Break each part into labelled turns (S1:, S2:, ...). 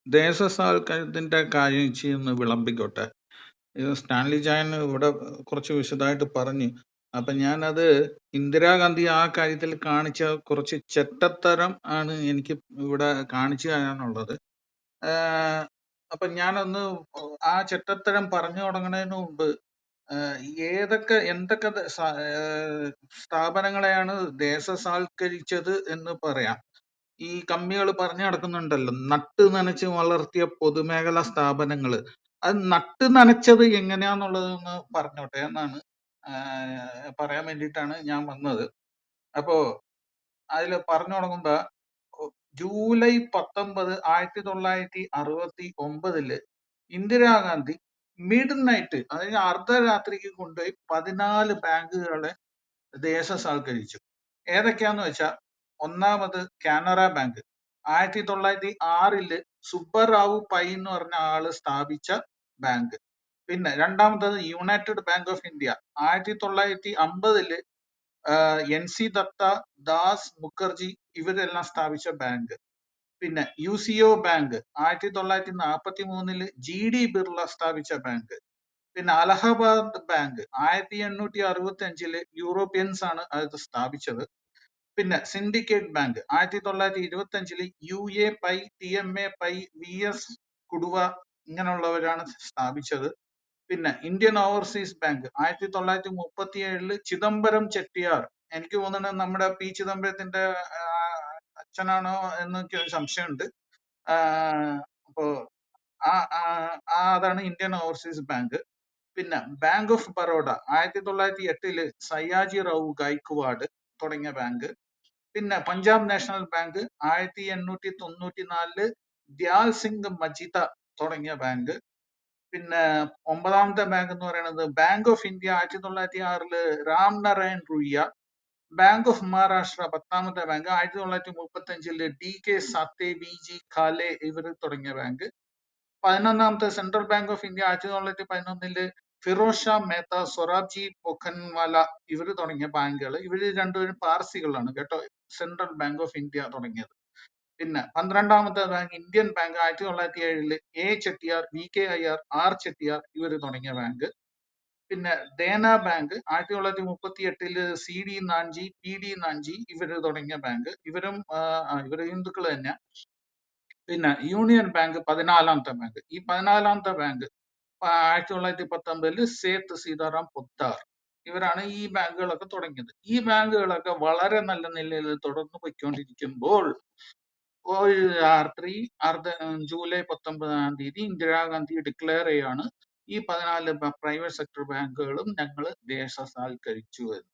S1: ദേശസാൽക്കരണത്തിന്റെ കാര്യം ഇച്ചിരി വിളമ്പിക്കോട്ടെ. ഇത് സ്റ്റാൻലി ജാൻ ഇവിടെ കുറച്ച് വിശദമായിട്ട് പറഞ്ഞു. അപ്പൊ ഞാനത് ഇന്ദിരാഗാന്ധി ആ കാര്യത്തിൽ കാണിച്ച കുറച്ച് ചെറ്റത്തരം ആണ് എനിക്ക് ഇവിടെ കാണിച്ചു തരാനുള്ളത്. അപ്പൊ ഞാനൊന്ന് ആ ചെറ്റത്തരം പറഞ്ഞു തുടങ്ങുന്നതിന് മുമ്പ് എന്തൊക്കെ സ്ഥാപനങ്ങളെയാണ് ദേശസാൽക്കരിച്ചത് എന്ന് പറയാം. ഈ കമ്മികൾ പറഞ്ഞു നടക്കുന്നുണ്ടല്ലോ, നട്ട് നനച്ച് വളർത്തിയ പൊതുമേഖലാ സ്ഥാപനങ്ങള്. അത് നട്ട് നനച്ചത് എങ്ങനെയാന്നുള്ളതൊന്ന് പറഞ്ഞോട്ടെ എന്നാണ് പറയാൻ വേണ്ടിയിട്ടാണ് ഞാൻ വന്നത്. അപ്പോ അതിൽ പറഞ്ഞു തുടങ്ങുമ്പോ ജൂലൈ 19, 1969 ഇന്ദിരാഗാന്ധി മിഡ് നൈറ്റ്, അതായത് അർദ്ധരാത്രിക്ക് കൊണ്ടുപോയി 14 ബാങ്കുകളെ ദേശസാൽക്കരിച്ചു. ഏതൊക്കെയാന്ന് വെച്ചാൽ, ഒന്നാമത് കാനറ ബാങ്ക് 1906 സുബ്ബറാവു പൈ എന്ന് പറഞ്ഞ ആള് സ്ഥാപിച്ച ബാങ്ക്. പിന്നെ രണ്ടാമത്തത് United Bank of India 1950 NC Datta, Das Mukherjee ഇവരെല്ലാം സ്ഥാപിച്ച ബാങ്ക്. പിന്നെ UCO ബാങ്ക് 1943 GD ബിർള സ്ഥാപിച്ച ബാങ്ക്. പിന്നെ അലഹബാദ് ബാങ്ക് 1865 യൂറോപ്യൻസ് ആണ് അത് സ്ഥാപിച്ചത്. പിന്നെ syndicate bank 1925 UA pi, TMA pi, VS കുടുവ ഇങ്ങനെയുള്ളവരാണ് സ്ഥാപിച്ചത്. പിന്നെ Indian Overseas bank 1937 Chidambaram Chettiar, എനിക്ക് തോന്നുന്നത് നമ്മുടെ പി ചിദംബരത്തിന്റെ അച്ഛനാണോ എന്നൊക്കെ ഒരു സംശയമുണ്ട്. അപ്പോ അതാണ് ഇന്ത്യൻ ഓവർസീസ് ബാങ്ക്. പിന്നെ ബാങ്ക് ഓഫ് ബറോഡ 1908 സയ്യാജി റാവു ഗായിക്വാഡ് തുടങ്ങിയ ബാങ്ക്. പിന്നെ പഞ്ചാബ് നാഷണൽ ബാങ്ക് 1894 ദ്യാൽ സിംഗ് മജിത തുടങ്ങിയ ബാങ്ക്. പിന്നെ 9ാമത്തെ ബാങ്ക് എന്ന് പറയുന്നത് Bank of India 1906 Ram Narayan Ruia. Bank of Maharashtra 10ാമത്തെ bank 1935 DK Sathe, VG Khale ഇവർ തുടങ്ങിയ ബാങ്ക്. 11ാമത്തെ Central Bank of India 1911 Firoz Shah Mehta, Sorabji Pochkhanawala ഇവർ തുടങ്ങിയ ബാങ്കുകൾ. ഇവര് രണ്ടുപേരും പാർസികളാണ് കേട്ടോ, സെൻട്രൽ ബാങ്ക് ഓഫ് ഇന്ത്യ തുടങ്ങിയത്. പിന്നെ 12ാമത്തെ bank Indian Bank 1907 A Chettiar, VK Iyer, R Chettiar ഇവർ തുടങ്ങിയ ബാങ്ക്. പിന്നെ Dena Bank 1938 CD Nanji, PD Nanji ഇവര് തുടങ്ങിയ ബാങ്ക്. ഇവര് ഹിന്ദുക്കൾ തന്നെ. പിന്നെ യൂണിയൻ ബാങ്ക് 14ാമത്തെ ബാങ്ക്. ഈ 14ാമത്തെ ബാങ്ക് 1919 സേത്ത് സീതാറാം പൊദ്ദാർ ഇവരാണ് ഈ ബാങ്കുകളൊക്കെ തുടങ്ങിയത്. ഈ ബാങ്കുകളൊക്കെ വളരെ നല്ല നിലയിൽ തുടർന്ന് പോയിക്കൊണ്ടിരിക്കുമ്പോൾ ഒരു രാത്രി ജൂലൈ 19 ഇന്ദിരാഗാന്ധി ഡിക്ലെയർ ചെയ്യാണ് ഈ 14 പ്രൈവറ്റ് സെക്ടർ ബാങ്കുകളും ഞങ്ങൾ ദേശസാൽക്കരിച്ചു എന്ന്.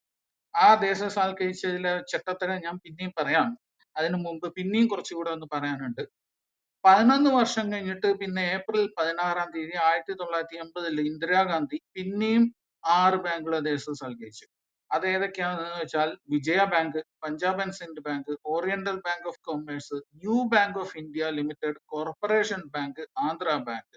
S1: ആ ദേശസാൽക്കരിച്ചതിലെ ചെറ്റത്തരം ഞാൻ പിന്നെയും പറയാം. അതിനു മുമ്പ് പിന്നെയും കുറച്ചുകൂടെ ഒന്ന് പറയാനുണ്ട്. 11 വർഷം കഴിഞ്ഞിട്ട് പിന്നെ ഏപ്രിൽ 16 1980 ഇന്ദിരാഗാന്ധി പിന്നെയും 6 ബാങ്കുകളെ ദേശസാൽക്കരിച്ചു. അത് ഏതൊക്കെയാണെന്ന് വെച്ചാൽ Vijaya Bank, Punjab and Sindh Bank, Oriental Bank of Commerce, New Bank of India Limited, Corporation Bank, Andhra Bank.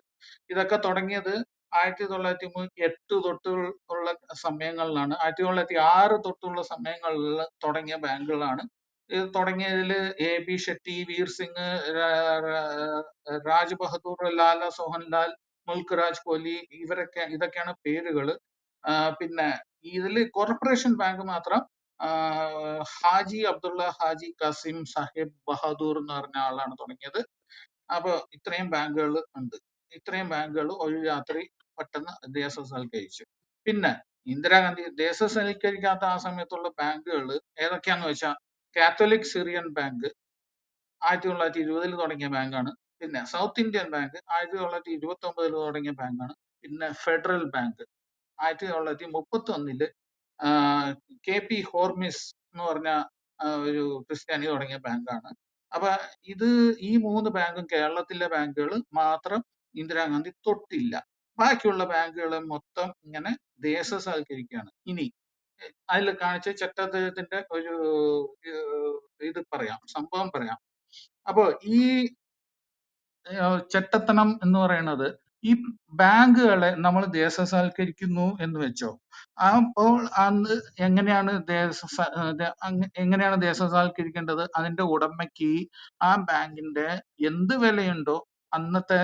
S1: ഇതൊക്കെ തുടങ്ങിയത് 1908 തൊട്ടുള്ള സമയങ്ങളിലാണ്. 1906 തൊട്ടുള്ള സമയങ്ങളിൽ തുടങ്ങിയ ബാങ്കുകളാണ്. ഇത് തുടങ്ങിയതിൽ AB ഷെട്ടി, വീർ സിംഗ്, രാജ് ബഹദൂർ, ലാല സോഹൻലാൽ, മുൽക്ക് രാജ് കോഹ്ലി ഇതൊക്കെയാണ് പേരുകള്. പിന്നെ ഇതിൽ കോർപ്പറേഷൻ ബാങ്ക് മാത്രം ഹാജി അബ്ദുള്ള ഹാജി കാസിം സാഹിബ് ബഹാദൂർ എന്ന് പറഞ്ഞ ആളാണ് തുടങ്ങിയത്. അപ്പൊ ഇത്രയും ബാങ്കുകൾ ഉണ്ട്. ഇത്രയും ബാങ്കുകൾ ഒരു രാത്രി പെട്ടെന്ന് ദേശസാൽക്കരിച്ചു. പിന്നെ ഇന്ദിരാഗാന്ധി ദേശസാൽക്കരിക്കാത്ത ആ സമയത്തുള്ള ബാങ്കുകൾ ഏതൊക്കെയാന്ന് വെച്ചാൽ കാത്തലിക് സിറിയൻ ബാങ്ക് 1920 തുടങ്ങിയ ബാങ്കാണ്. പിന്നെ സൗത്ത് ഇന്ത്യൻ ബാങ്ക് 1929 തുടങ്ങിയ ബാങ്കാണ്. പിന്നെ ഫെഡറൽ ബാങ്ക് 1931 KP ഹോർമിസ് എന്ന് പറഞ്ഞ ഒരു ക്രിസ്ത്യാനി തുടങ്ങിയ ബാങ്കാണ്. അപ്പൊ ഈ 3 ബാങ്കും കേരളത്തിലെ ബാങ്കുകൾ മാത്രം ഇന്ദിരാഗാന്ധി തൊട്ടില്ല. ബാക്കിയുള്ള ബാങ്കുകളെ മൊത്തം ഇങ്ങനെ ദേശസാൽക്കരിക്കുകയാണ്. ഇനി അതിൽ കാണിച്ച ചട്ടത്തിന്റെ ഒരു സംഭവം പറയാം. അപ്പോ ഈ ചെറ്റത്തനം എന്ന് പറയുന്നത്, ഈ ബാങ്കുകളെ നമ്മൾ ദേശസാൽക്കരിക്കുന്നു എന്ന് വെച്ചോ, അപ്പോൾ അന്ന് എങ്ങനെയാണ് ദേശസാൽക്കരിക്കേണ്ടത്? അതിന്റെ ഉടമയ്ക്ക് ആ ബാങ്കിന്റെ എന്ത് വിലയുണ്ടോ അന്നത്തെ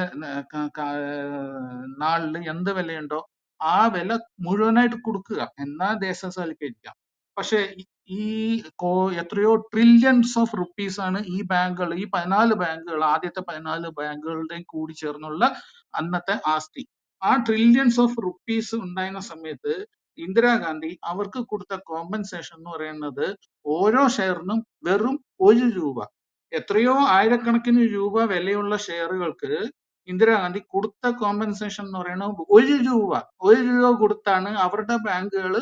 S1: നാളില് എന്ത് വിലയുണ്ടോ ആ വില മുഴുവനായിട്ട് കൊടുക്കുക എന്നാ ദേശസാൽക്കരിക്കാം. പക്ഷെ ഈ എത്രയോ ട്രില്യൺസ് ഓഫ് റുപ്പീസ് ആണ് ഈ ബാങ്കുകൾ, ഈ 14 ബാങ്കുകൾ, ആദ്യത്തെ 14 ബാങ്കുകളുടെയും കൂടി ചേർന്നുള്ള അന്നത്തെ ആസ്തി. ആ ട്രില്യൺസ് ഓഫ് റുപ്പീസ് ഉണ്ടായിരുന്ന സമയത്ത് ഇന്ദിരാഗാന്ധി അവർക്ക് കൊടുത്ത കോമ്പൻസേഷൻ എന്ന് പറയുന്നത് ഓരോ ഷെയറിനും വെറും 1 രൂപ. എത്രയോ ആയിരക്കണക്കിന് രൂപ വിലയുള്ള ഷെയറുകൾക്ക് ഇന്ദിരാഗാന്ധി കൊടുത്ത കോമ്പൻസേഷൻ എന്ന് പറയുന്നത് 1 രൂപ. 1 രൂപ കൊടുത്താണ് അവരുടെ ബാങ്കുകൾ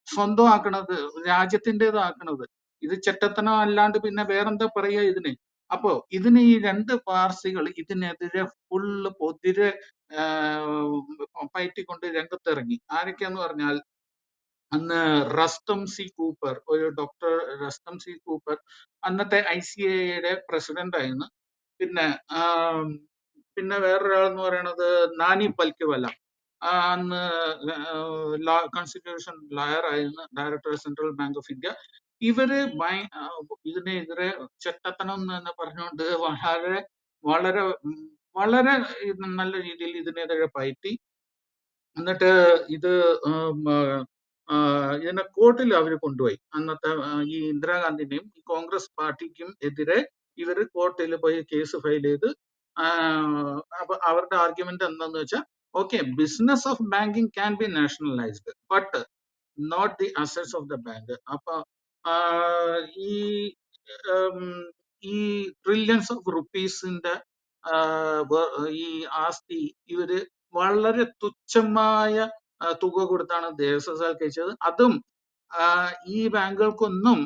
S1: സ്വന്തമാക്കണത്, രാജ്യത്തിൻ്റെതാക്കണത്. ഇത് ചെറ്റത്തനം അല്ലാണ്ട് പിന്നെ വേറെന്താ പറയുക ഇതിന്? അപ്പോ ഇതിന് ഈ രണ്ട് പാർസികൾ ഇതിനെതിരെ ഫുള്ള് പൊതിരെ പയറ്റിക്കൊണ്ട് രംഗത്തിറങ്ങി. ആരൊക്കെയാന്ന് പറഞ്ഞാൽ അന്ന് റസ്റ്റം സി കൂപ്പർ, ഒരു ഡോക്ടർ റസ്റ്റം സി കൂപ്പർ അന്നത്തെ ICAI-യുടെ പ്രസിഡന്റ് ആയിരുന്നു. പിന്നെ പിന്നെ വേറൊരാളെന്ന് പറയുന്നത് നാനി പൽക്കിവല, അന്ന് കോൺസ്റ്റിറ്റ്യൂഷൻ ലോയർ ആയിരുന്നു, director central Bank of India. ഇവര് ഇതിനെതിരെ ചെറ്റത്തനം എന്ന് തന്നെ പറഞ്ഞുകൊണ്ട് വളരെ വളരെ വളരെ നല്ല രീതിയിൽ ഇതിനെതിരെ പയറ്റി. എന്നിട്ട് ഇത് ഇതിനെ കോർട്ടിൽ അവർ കൊണ്ടുപോയി. അന്നത്തെ ഈ ഇന്ദിരാഗാന്ധിന്റെയും ഈ കോൺഗ്രസ് പാർട്ടിക്കും എതിരെ ഇവർ കോർട്ടിൽ പോയി കേസ് ഫയൽ ചെയ്ത്. അപ്പൊ അവരുടെ ആർഗ്യുമെന്റ് എന്താന്ന് വെച്ചാൽ, okay, business of banking can be nationalised but not the assets of the bank. അപ്പൊ ഈ ഈ ട്രില്യൺസ് ഓഫ് റുപ്പീസിന്റെ ഈ ആസ്തി ഇവര് വളരെ തുച്ഛമായ തുക കൊടുത്താണ് ദേശസാൽക്കരിച്ചത്. അതും ഈ ബാങ്കുകൾക്കൊന്നും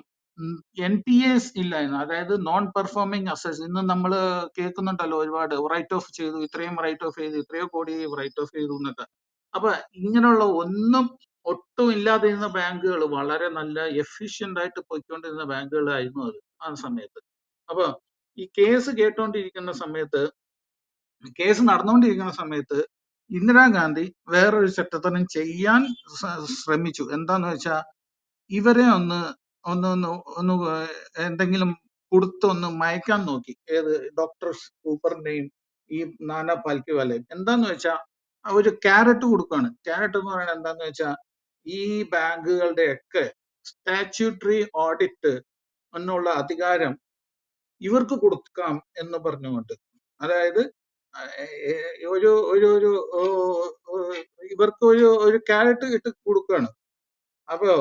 S1: NPAs ഇല്ലായിരുന്നു, അതായത് നോൺ പെർഫോമിംഗ് അസറ്റ്സ്. ഇന്ന് നമ്മൾ കേൾക്കുന്നുണ്ടല്ലോ ഒരുപാട്, റൈറ്റ് ഓഫ് ചെയ്തു, ഇത്രയും റൈറ്റ് ഓഫ് ചെയ്തു, ഇത്രയോ കോടി റൈറ്റ് ഓഫ് ചെയ്തു എന്നൊക്കെ. അപ്പൊ ഇങ്ങനെയുള്ള ഒന്നും ഒട്ടും ഇല്ലാതിരുന്ന ബാങ്കുകൾ, വളരെ നല്ല എഫിഷ്യന്റ് ആയിട്ട് പോയിക്കൊണ്ടിരുന്ന ബാങ്കുകളായിരുന്നു അത് ആ സമയത്ത്. അപ്പൊ ഈ കേസ് കേട്ടോണ്ടിരിക്കുന്ന സമയത്ത്, കേസ് നടന്നുകൊണ്ടിരിക്കുന്ന സമയത്ത് ഇന്ദിരാഗാന്ധി വേറൊരു ചെറ്റത്തനം ചെയ്യാൻ ശ്രമിച്ചു. എന്താന്ന് വെച്ചാൽ ഇവരെ ഒന്ന് ഒന്ന് ഒന്ന് ഒന്ന് എന്തെങ്കിലും കൊടുത്തൊന്ന് മയക്കാൻ നോക്കി. ഏത് ഡോക്ടർ കൂപ്പറിന്റെയും ഈ നാനാ പാൽക്കിവാലയും. എന്താന്ന് വെച്ചാൽ ഒരു ക്യാരറ്റ് കൊടുക്കുകയാണ്. ക്യാരറ്റ് എന്ന് പറയുന്നത് എന്താന്ന് വെച്ചാൽ ഈ ബാങ്കുകളുടെ ഒക്കെ സ്റ്റാറ്റ്യൂട്ടറി ഓഡിറ്റ് എന്നുള്ള അധികാരം ഇവർക്ക് കൊടുക്കാം എന്ന് പറഞ്ഞുകൊണ്ട്, അതായത് ഒരു ഒരു ഒരു ഇവർക്ക് ഒരു ക്യാരറ്റ് ഇട്ട് കൊടുക്കുകയാണ്. അപ്പോ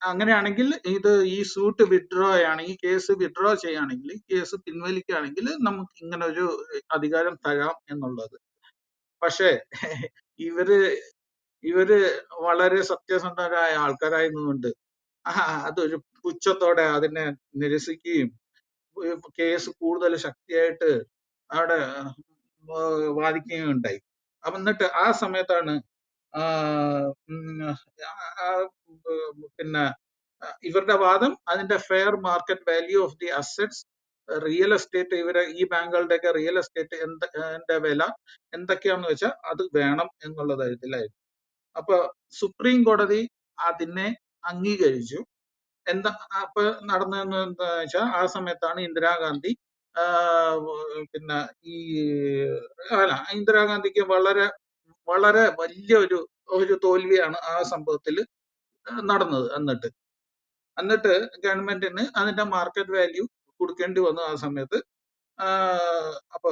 S1: അങ്ങനെയാണെങ്കിൽ ഇത് ഈ സൂട്ട് വിഡ്രോ ആണെങ്കിൽ, കേസ് വിഡ്രോ ചെയ്യുകയാണെങ്കിൽ, കേസ് പിൻവലിക്കുകയാണെങ്കിൽ നമുക്ക് ഇങ്ങനെ ഒരു അധികാരം തരാം എന്നുള്ളത്. പക്ഷേ ഇവര് വളരെ സത്യസന്ധരായ ആൾക്കാരായതുകൊണ്ട് അതൊരു പുച്ഛത്തോടെ അതിനെ നിരസിക്കുകയും കേസ് കൂടുതൽ ശക്തിയായിട്ട് അവിടെ വാദിക്കുകയും ഉണ്ടായി. അപ്പൊ എന്നിട്ട് ആ സമയത്താണ് പിന്നെ ഇവരുടെ വാദം, അതിന്റെ fair market value of the assets, real estate, ഇവരെ ഈ ബാങ്കുകളുടെയൊക്കെ റിയൽ എസ്റ്റേറ്റ് വില എന്തൊക്കെയാന്ന് വെച്ചാൽ അത് വേണം എന്നുള്ള തരത്തിലായിരുന്നു. അപ്പൊ സുപ്രീം കോടതി അതിനെ അംഗീകരിച്ചു. അപ്പൊ നടന്നതെന്ന് എന്താ വെച്ചാൽ, ആ സമയത്താണ് ഇന്ദിരാഗാന്ധി പിന്നെ ഈ ഇന്ദിരാഗാന്ധിക്ക് വളരെ വളരെ വലിയ ഒരു തോൽവിയാണ് ആ സംഭവത്തിൽ നടന്നത്. എന്നിട്ട് ഗവൺമെന്റിന് അതിന്റെ മാർക്കറ്റ് വാല്യൂ കൊടുക്കേണ്ടി വന്നു ആ സമയത്ത്. അപ്പൊ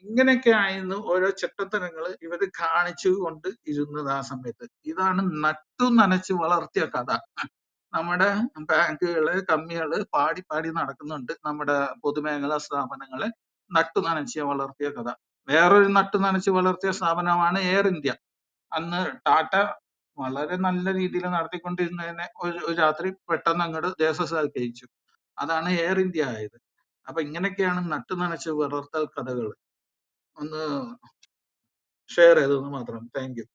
S1: ഇങ്ങനെയൊക്കെ ആയിരുന്നു ഓരോ ചെറ്റത്തനങ്ങൾ ഇവര് കാണിച്ചു കൊണ്ട് ഇരുന്നത് ആ സമയത്ത്. ഇതാണ് നട്ടു നനച്ച് വളർത്തിയ കഥ. നമ്മുടെ ബാങ്കുകള്, കമ്മികള് പാടി പാടി നടക്കുന്നുണ്ട്, നമ്മുടെ പൊതുമേഖലാ സ്ഥാപനങ്ങളെ നട്ടു നനച്ച് വളർത്തിയ കഥ. വേറൊരു നട്ടു നനച്ച് വളർത്തിയ സ്ഥാപനമാണ് എയർ ഇന്ത്യ. അന്ന് ടാറ്റ വളരെ നല്ല രീതിയിൽ നടത്തിക്കൊണ്ടിരുന്നതിനെ ഒരു രാത്രി പെട്ടെന്ന് അങ്ങോട്ട് ദേശസാൽക്കരിച്ചു. അതാണ് എയർ ഇന്ത്യ ആയത്. അപ്പൊ ഇങ്ങനെയൊക്കെയാണ് നട്ടു നനച്ച് വളർത്തൽ കഥകൾ. ഒന്ന് ഷെയർ ചെയ്തതെന്ന് മാത്രം. Thank you.